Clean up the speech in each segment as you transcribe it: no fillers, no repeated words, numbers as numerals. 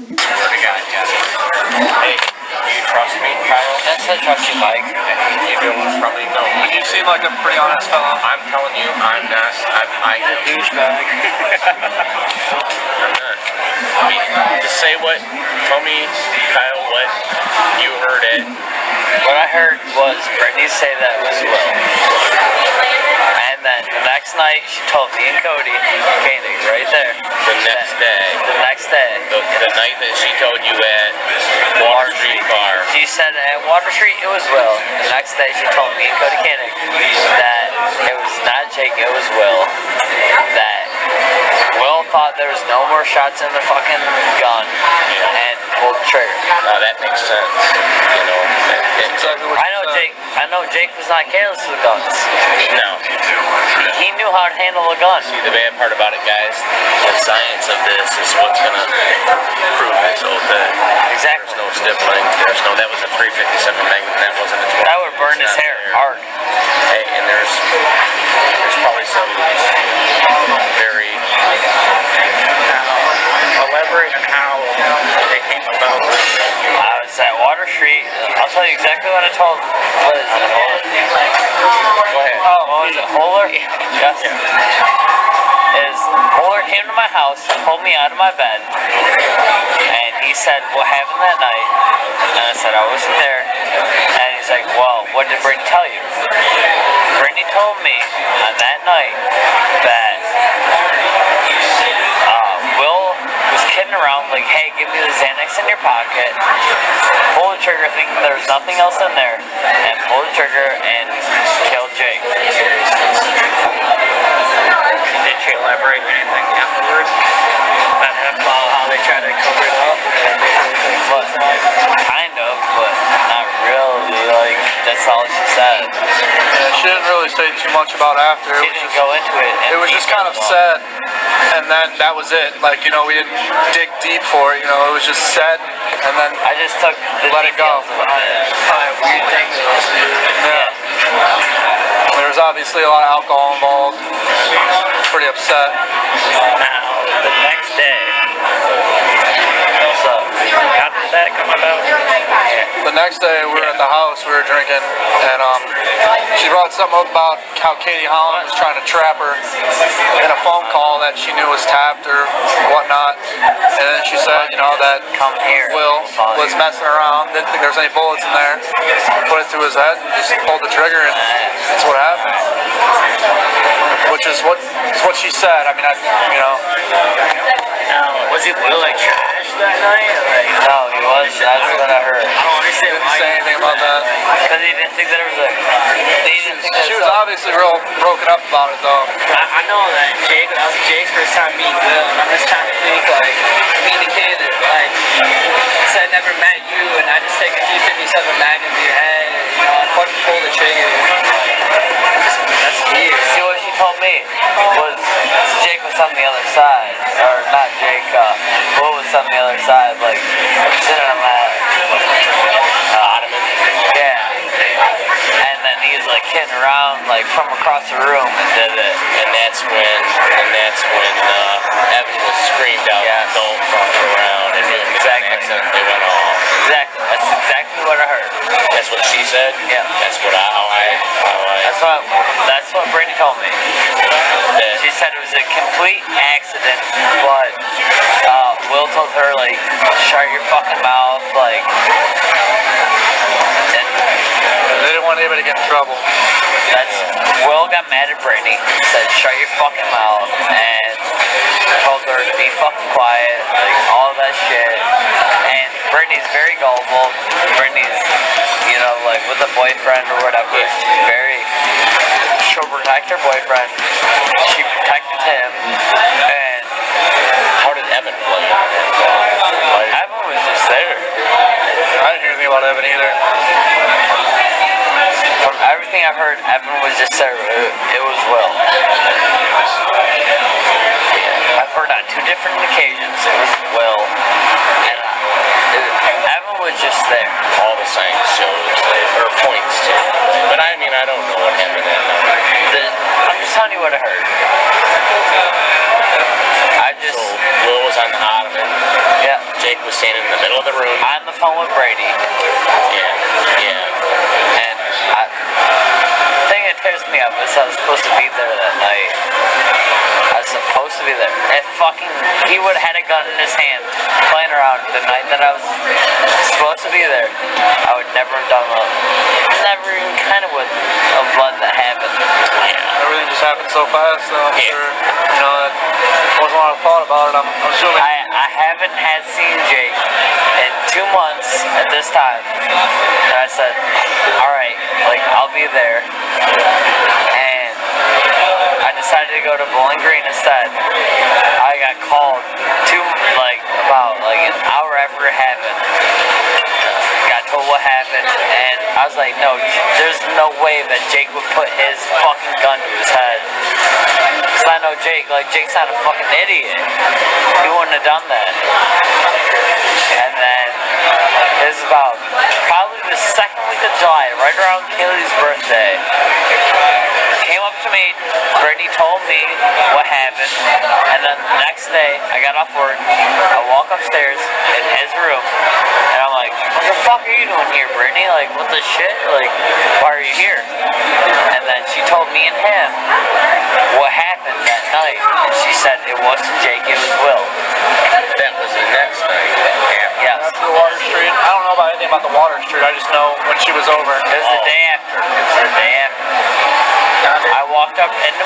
Swear to God, yes. Hey, do you trust me, Kyle? Yes, I trust you, Mike. You don't probably know. You seem like a pretty honest fellow. I'm telling you, I'm not. I'm a douchebag. I'm not. I mean, just say what. Tell me, Kyle, what you heard it. What I heard was Brittany say that was Will. And then the next night, she told me and Cody, Koenig, right there. The next day. The next day. The night that she told you at Water Street Bar. She said at Water Street it was Will. The next day, she told me and Cody Koenig that it was not Jake, it was Will. That Will thought there was no more shots in the fucking gun and pulled the trigger. That makes sense. You know, Exactly what I know Jake was not careless with guns. No. He knew how to handle a gun. See, the bad part about it, guys, the science of this is what's going to prove it. So Exactly. there's no stippling. That was a 357 Magnum. That wasn't a 12. That would burn his hair hard. Hey, and there's probably some very elaborate on how it came about. I was at Water Street. I'll tell you exactly what I told. What is it? Go ahead. Oh, what was it? Holler? Yes. Is Holler came to my house, pulled me out of my bed, and he said, "What happened that night?" And I said, "I wasn't there." And he's like, "Well, what did Brittany tell you?" Brittany told me on that night that Will was kidding around, like, "Hey, give me the Xanax in your pocket." Pull the trigger, thinking there was nothing else in there, and pull the trigger and kill Jake. Did she elaborate anything afterwards? About how they tried to cover it up? Kind of, but not really. Like, that's all she said. Yeah, she didn't really say too much about after. She didn't go into it. It was just kind of said, and then that was it. Like, you know, we didn't dig deep for it. You know, it was just said, and then I just took the let it go. weird things. Yeah. There was obviously a lot of alcohol involved. Pretty upset. Now, the next day. So, how did that come about? The next day we were at the house, we were drinking, and she brought something up about how Katie Holland was trying to trap her in a phone call that she knew was tapped or whatnot. And then she said, you know, that Will was messing around, didn't think there was any bullets in there, put it to his head and just pulled the trigger, and that's what happened. Which is what she said. I mean, you know. Was it Will like trash that night? Like, no, he was. That's what I heard. I don't understand Didn't say anything about that. Because he didn't think there was a. He didn't think She was obviously real broken up about it, though. I know that that was Jake's first time meeting Will, and I'm just trying to think, like, being a kid, like, said I never met you, and I just take a 357 Magnum to your head, and, you know, I fucking pull the trigger. That's weird. See what she told me was Jake was on the other side, or not Jake. Will was on the other side, like sitting on that ottoman. Yeah. And then he was like kidding around, like from across the room, and did it. And that's when Evan was screamed out, "Don't fuck around," and Exactly. they went off. Exactly. That's exactly what I heard. That's what she said. Yeah. That's what That's what Brittany told me. She said it was a complete accident, but Will told her, like, shut your fucking mouth, like, and They didn't want anybody to get in trouble. Will got mad at Brittany, said shut your fucking mouth, and told her to be fucking quiet, like, all that shit. And Brittany's very gullible. Brittany's, you know, like, with a boyfriend or whatever, she'll protect her boyfriend. She protected him, and How did Evan play? Evan was just there. I didn't hear anything about Evan either. From everything I've heard, Evan was just there. It was Will. I've heard on 2 different occasions it was Will, and Evan was just there. All the science shows or points to. But I mean, I don't know what happened that night. I'm just telling you what I heard. So Will was on the ottoman. Yeah. Jake was other room. on the phone with Brady. Yeah. And the thing that tears me up is I was supposed to be there that night. I was supposed to be there. He would have had a gun in his hand playing around the night that I was supposed to be there. I would never have done that. Never even kind of would have let that happen. Everything just happened so fast, so I'm sure, you know, that wasn't a lot of thought about it. I'm assuming. I haven't had seen Jake in 2 months at this time. And I said, alright, like, I'll be there. And I decided to go to Bowling Green instead. I got called about an hour after it happened. Got told what happened, and I was like, no, there's no way that Jake would put his fucking gun to his head. Because I know Jake, Jake's not a fucking idiot. He wouldn't have done that. And then it was about probably the second week of July, right around Kaylee's birthday. Came up to me, Brittany told me what happened, and then the next day I got off work, I walk upstairs in his room, and I'm like, what the fuck are you doing here, Brittany? Like, what the shit? Like, why are you here? And then she told me and him what happened that night, and she said it wasn't Jake, it was Will. That was the next night that happened. Yes. After the Water Street. I don't know about anything about the Water Street. I just know when she was over. It was the day after. It was the day after. I walked up into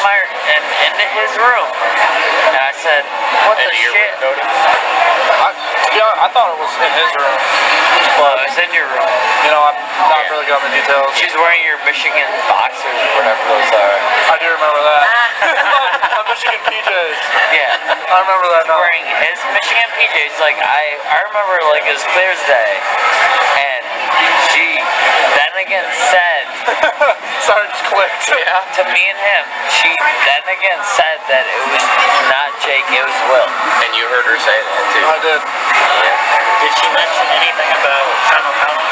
his room, and I said, what the shit? I thought it was in his room. Well, it was in your room. You know, I'm not really good on the details. She's wearing your Michigan boxers or whatever those are. I do remember that. My Michigan PJs. Yeah. I remember that now. Wearing his Michigan PJs. Like, I remember like as clear as day. And she then again said Sorry, just clicked. Yeah. to me and him, she then again said that it was not Jake, it was Will. And you heard her say that too. I did. Did she mention anything about Channel County?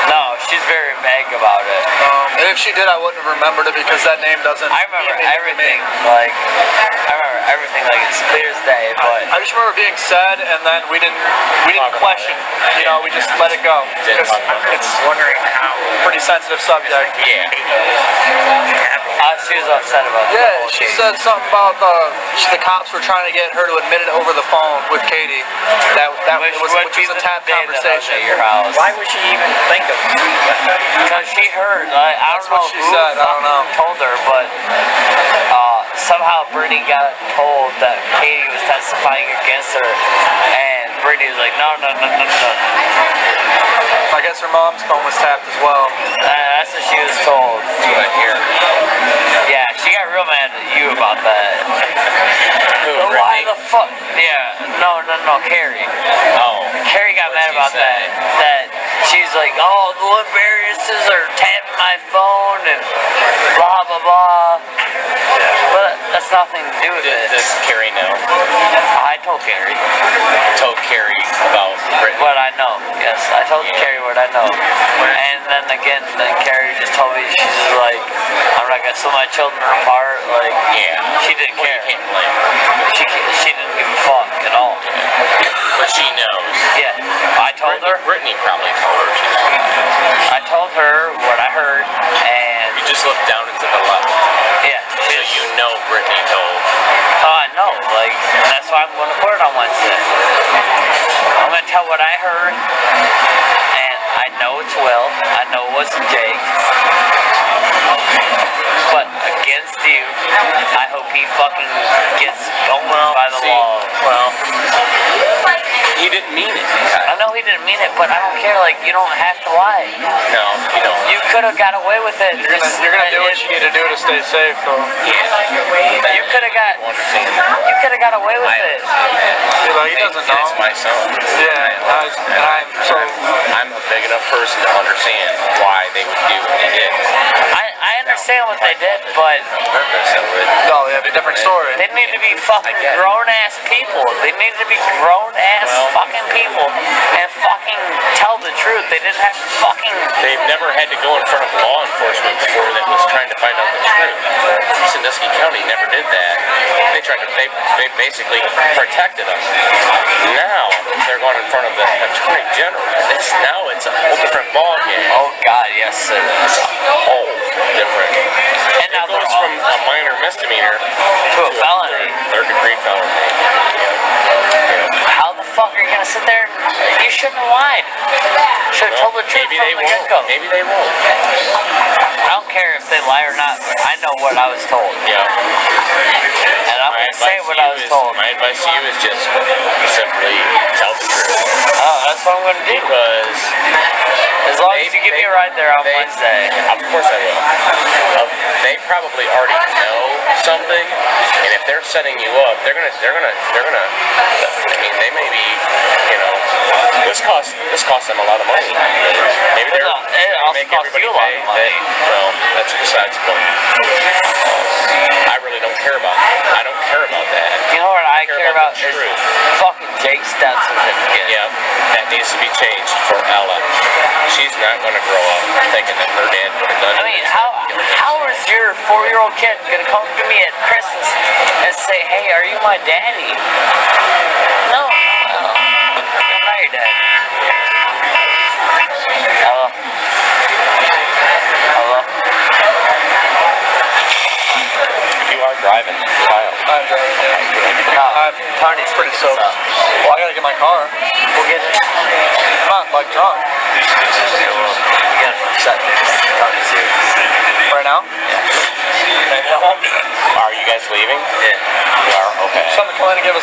No, she's very vague about it. And if she did, I wouldn't have remembered it because that name doesn't. I remember everything, like it's clear as day, but I just remember being said, and then we didn't question. You know, we just let it go because it's Wondering how pretty sensitive subject. Yeah. she was upset about that. Yeah, she said something about the cops were trying to get her to admit it over the phone with Katie. Which was a tap conversation. At your house. Why would she even think of that? Because she heard. I don't know what she who said, I don't know. told her, but somehow Brittany got told that Katie was testifying against her, and Brittany was like, no. I guess her mom's phone was tapped as well. That's what she was told. That's what I hear. Yeah, she got real mad at you about that. But why the fuck? Yeah, no, Carrie. Oh. Carrie got mad about that. That she's like, oh, the Liberiuses are tapping my phone and blah blah blah. But that's nothing to do with it. Does Carrie know? I told Carrie. Told Carrie about Brittany. What I know, yes. I told Carrie what I know. And then again, Carrie just told me, she's just like, I'm not gonna sell my children apart. Like, Yeah. she didn't care. You can't blame her. She didn't give a fuck at all. But she knows. Yeah. I told her. Brittany probably told her too. I told her what I heard, and You just look down into the left. yeah. So you know Brittany told. Oh, I know. Like, and that's why I'm going to court on Wednesday. I'm going to tell what I heard, and I know it's Will. I know it wasn't Jake. But against you, I hope he fucking gets going by the law. Well, he didn't mean it. I know he didn't mean it, but I don't care. Like, you don't have to lie. No, you don't. You could have got away with it. You're gonna do what you need to do to stay safe, though. You could have got. You could have got away with it. You know, he doesn't know. It's my son. Yeah, I'm a big enough person to understand why they would do what they did. I understand what they did, but Purpose, I would. no, they have a different story. they need to be fucking grown-ass people. They need to be grown-ass fucking people and fucking tell the truth. They didn't have to fucking. They've never had to go in front of law enforcement before that was trying to find out the truth. Sandusky County never did that. They basically protected them. Now they're going in front of the Attorney General. Now it's a whole different ball game. Oh God, yes it is. Whole different. And now It goes from a minor misdemeanor to a felony. third degree felony. How the fuck are you gonna sit there? You shouldn't have lied. Should have told the truth Maybe from they the won't. get-go. Maybe they won't. I don't care if they lie or not, but I know what I was told. Yeah. And I'm gonna say what I was told. My advice to you is just simply tell the truth. Oh, that's what I'm gonna do. Because As long as you give me a ride there on Wednesday. Of course I will. They probably already know something, and if they're setting you up, they're gonna. I mean, they may be. This costs them a lot of money. Maybe they're It also make costs everybody you a lot pay. of money. Well, that's besides the point. I really don't care about. I don't care about that. You know what I care about the is truth. fucking Jake's death certificate. Yeah, that needs to be changed for Ella. She's not going to grow up thinking that her dad would have done I mean, how is your 4-year-old kid gonna come to me at Christmas and say, "Hey, are you my daddy?" No, I'm not your dad. Hello. Hello. You are driving, child. I'm driving, yeah. No, Tony's pretty soaked. Well, I gotta get my car. we'll get it. Come on, like drunk. Okay, well, we gotta set Tony's here. Right now? Are you guys leaving? Yeah. You are? Okay. Something come in and give us